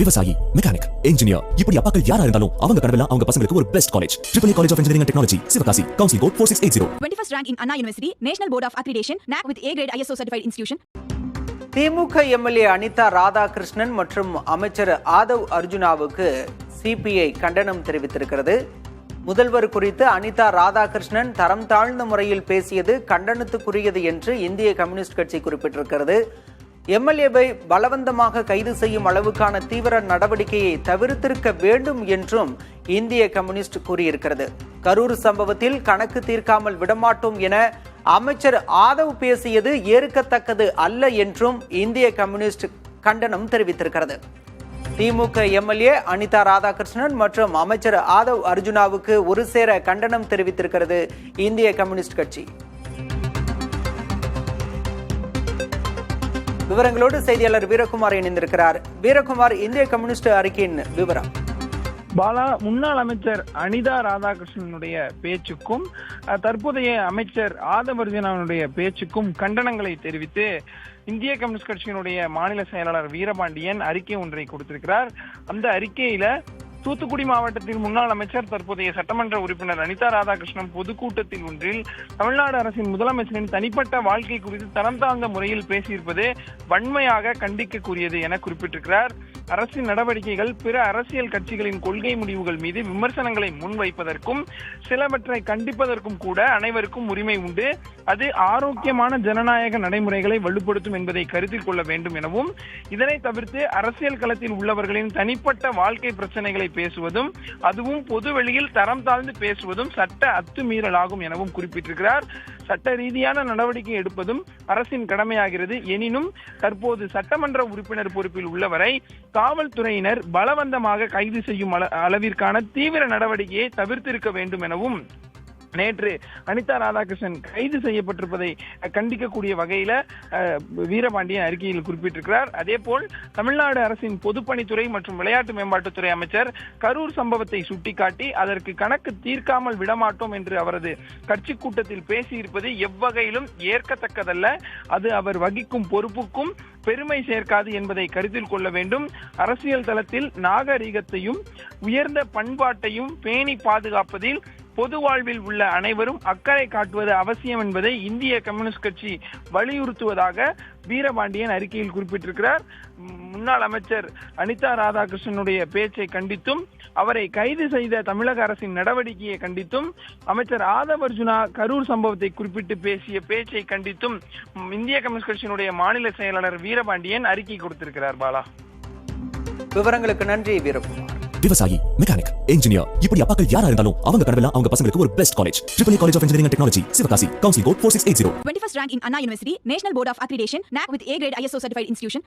விவசாயி, mechanic, engineer, இப்படி அப்பாக்கள் யாரா இருந்தாலும் அவங்க கனவெல்லாம் அவங்க பசங்களுக்கு ஒரு best college. AAA College of Engineering and Technology, Sivakasi. Counseling code 4680. 21st rank in Anna University, National Board of Accreditation, NAC with A grade ISO certified institution. DMK MLA Anitha Radhakrishnan மற்றும் அமைச்சர் ஆதவ் அர்ஜுனாவுக்கு சிபிஐ கண்டனம் தெரிவித்திருக்கிறது. முதல்வர் குறித்து அனிதா ராதாகிருஷ்ணன் தரம் தாழ்ந்த முறையில் பேசியது கண்டனத்துக்குரியது என்று இந்திய கம்யூனிஸ்ட் கட்சி குறிப்பிட்டிருக்கிறது. எம்எல்ஏவை பலவந்தமாக கைது செய்யும் அளவுக்கான தீவிர நடவடிக்கையை தவிர்த்திருக்க வேண்டும் என்றும் இந்திய கம்யூனிஸ்ட் கூறியிருக்கிறது. கரூர் சம்பவத்தில் கணக்கு தீர்க்காமல் விடமாட்டோம் என அமைச்சர் ஆதவ் பேசியது ஏற்கத்தக்கது அல்ல என்றும் இந்திய கம்யூனிஸ்ட் கண்டனம் தெரிவித்திருக்கிறது. திமுக எம்எல்ஏ அனிதா ராதாகிருஷ்ணன் மற்றும் அமைச்சர் ஆதவ் அர்ஜுனாவுக்கு ஒரு சேர கண்டனம் தெரிவித்திருக்கிறது இந்திய கம்யூனிஸ்ட் கட்சி. விவரங்களோடு செய்தியாளர் வீரகுமார் இணைந்திருக்கிறார். வீரகுமார், இந்திய கம்யூனிஸ்ட் அறிக்கையின் விவரம். பாலா, முன்னாள் அமைச்சர் அனிதா ராதாகிருஷ்ணனுடைய பேச்சுக்கும் தற்போதைய அமைச்சர் ஆதவ் அர்ஜுனாவுடைய பேச்சுக்கும் கண்டனங்களை தெரிவித்து இந்திய கம்யூனிஸ்ட் கட்சியினுடைய மாநில செயலாளர் வீரபாண்டியன் அறிக்கை ஒன்றை கொடுத்திருக்கிறார். அந்த அறிக்கையில தூத்துக்குடி மாவட்டத்தில் முன்னாள் அமைச்சர் தற்போதைய சட்டமன்ற உறுப்பினர் அனிதா ராதாகிருஷ்ணன் பொதுக்கூட்டத்தில் ஒன்றில் தமிழ்நாடு அரசின் முதலமைச்சரின் தனிப்பட்ட வாழ்க்கை குறித்து தரம் தாழ்ந்த முறையில் பேசியிருப்பது வன்மையாக கண்டிக்கக்கூடியது என குறிப்பிட்டிருக்கிறார். அரசின் நடவடிக்கைகள் பிற அரசியல் கட்சிகளின் கொள்கை முடிவுகள் மீது விமர்சனங்களை முன்வைப்பதற்கும் சிலவற்றை கண்டிப்பதற்கும் கூட அனைவருக்கும் உரிமை உண்டு. அது ஆரோக்கியமான ஜனநாயக நடைமுறைகளை வலுப்படுத்தும் என்பதை கருத்தில் கொள்ள வேண்டும் எனவும், இதனை தவிர்த்து அரசியல் களத்தில் உள்ளவர்களின் தனிப்பட்ட வாழ்க்கை பிரச்சனைகளை பேசுவதும் அதுவும் பொது வெளியில் தரம் தாழ்ந்து பேசுவதும் சட்ட அத்துமீறலாகும் எனவும் குறிப்பிட்டிருக்கிறார். சட்ட ரீதியான நடவடிக்கை எடுப்பதும் அரசின் கடமையாகிறது. எனினும் தற்போது சட்டமன்ற உறுப்பினர் பொறுப்பில் உள்ளவரை காவல்துறையினர் பலவந்தமாக கைது செய்யும் அளவிற்கான தீவிர நடவடிக்கையை தவிர்த்திருக்க வேண்டும் எனவும், நேற்று அனிதா ராதாகிருஷ்ணன் கைது செய்யப்பட்டிருப்பதை கண்டிக்கக்கூடிய வகையில வீரபாண்டியன் அறிக்கையில் குறிப்பிட்டிருக்கிறார். அதே போல் தமிழ்நாடு அரசின் பொதுப்பணித்துறை மற்றும் விளையாட்டு மேம்பாட்டுத்துறை அமைச்சர் கரூர் சம்பவத்தை சுட்டிக்காட்டி அதற்கு கணக்கு தீர்க்காமல் விடமாட்டோம் என்று அவரது கட்சி கூட்டத்தில் பேசியிருப்பது எவ்வகையிலும் ஏற்கத்தக்கதல்ல. அது அவர் வகிக்கும் பொறுப்புக்கும் பெருமை சேர்க்காது என்பதை கருத்தில் கொள்ள வேண்டும். அரசியல் தளத்தில் நாகரிகத்தையும் உயர்ந்த பண்பாட்டையும் பேணி பாதுகாப்பதில் பொது வாழ்வில் உள்ள அனைவரும் அக்கறை காட்டுவது அவசியம் என்பதை இந்திய கம்யூனிஸ்ட் கட்சி வலியுறுத்துவதாக வீரபாண்டியன் அறிக்கையில் குறிப்பிட்டிருக்கிறார். முன்னாள் அமைச்சர் அனிதா ராதாகிருஷ்ணனுடைய பேச்சை கண்டித்தும் அவரை கைது செய்த தமிழக அரசின் நடவடிக்கையை கண்டித்தும் அமைச்சர் ஆதவ் அர்ஜுனா கரூர் சம்பவத்தை குறிப்பிட்டு பேசிய பேச்சை கண்டித்தும் இந்திய கம்யூனிஸ்ட் கட்சியினுடைய மாநில செயலாளர் வீரபாண்டியன் அறிக்கை கொடுத்திருக்கிறார். பாலா, விவரங்களுக்கு நன்றி வீரகுமார். விவசாயி, மெக்கானிக், இன்ஜினியர், இப்படி அப்பாக்கள் யாரா இருந்தாலும் அவங்க கனவெல்லாம் அவங்க பசங்களுக்கு ஒரு best college. AAA College of Engineering and Technology, Sivakasi. Counseling code 4680. 21st rank in Anna University, National Board of Accreditation, NAC with A grade ISO certified institution.